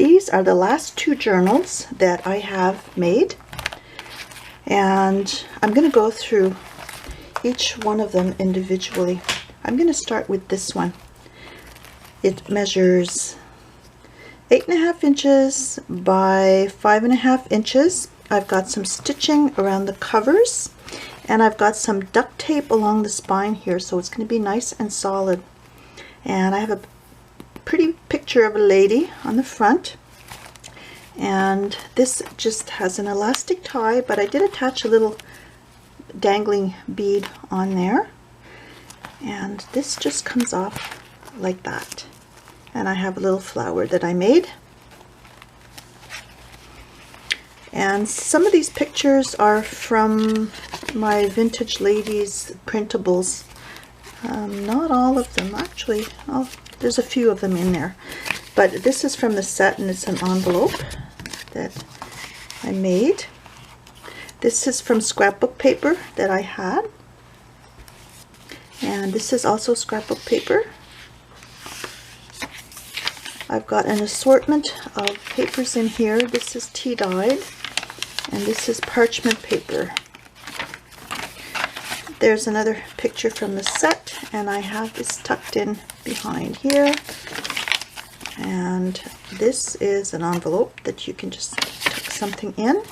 these are the last two journals that I have made, and I'm going to go through each one of them individually. I'm going to start with this one. It measures 8.5 inches by 5.5 inches. I've got some stitching around the covers, and I've got some duct tape along the spine here, so it's going to be nice and solid. And I have a pretty picture of a lady on the front, and this just has an elastic tie, but I did attach a little dangling bead on there, and this just comes off like that. And I have a little flower that I made. And some of these pictures are from my Vintage Ladies printables. Not all of them, actually. Oh, there's a few of them in there. But this is from the set, and it's an envelope that I made. This is from scrapbook paper that I had. And this is also scrapbook paper. I've got an assortment of papers in here. This is tea dyed, and this is parchment paper. There's another picture from the set, and I have this tucked in behind here. And this is an envelope that you can just tuck something in.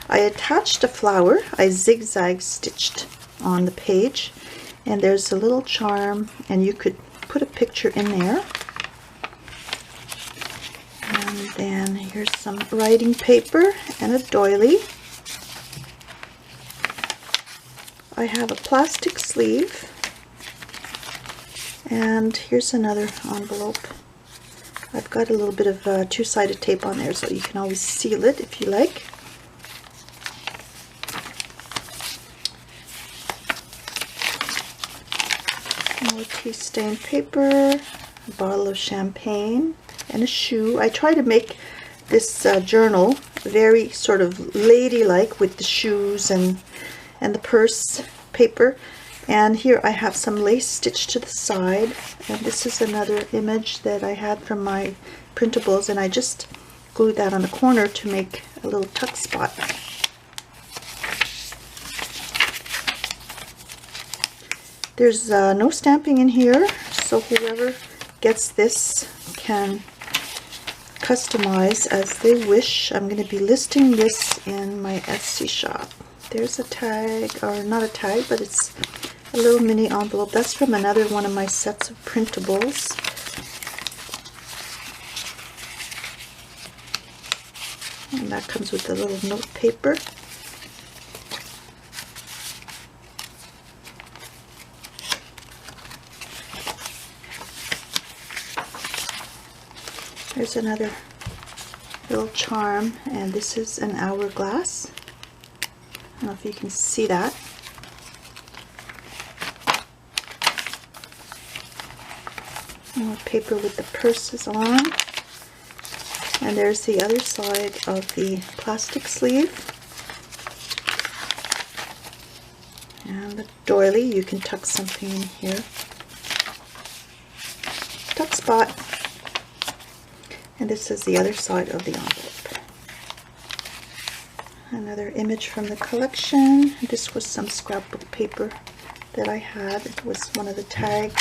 I attached a flower. I zigzag stitched on the page, and there's a little charm, and you could put a picture in there. And then here's some writing paper and a doily. I have a plastic sleeve, and here's another envelope. I've got a little bit of two-sided tape on there, so you can always seal it if you like. More tea-stained paper, a bottle of champagne, and a shoe. I try to make this journal very sort of ladylike with the shoes and the purse paper. And here I have some lace stitched to the side, and this is another image that I had from my printables, and I just glued that on the corner to make a little tuck spot. There's no stamping in here, so whoever gets this can customize as they wish. I'm going to be listing this in my Etsy shop. There's a tag, or not a tag, but it's a little mini envelope. That's from another one of my sets of printables. And that comes with a little note paper. There's another little charm, and this is an hourglass. I don't know if you can see that. More paper with the purses on. And there's the other side of the plastic sleeve. And the doily, you can tuck something in here. Tuck spot. And this is the other side of the envelope. Another image from the collection. This was some scrapbook paper that I had. It was one of the tags.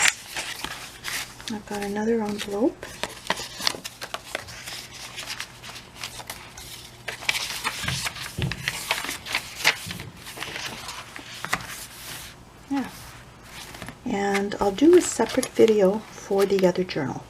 I've got another envelope. Yeah. And I'll do a separate video for the other journal.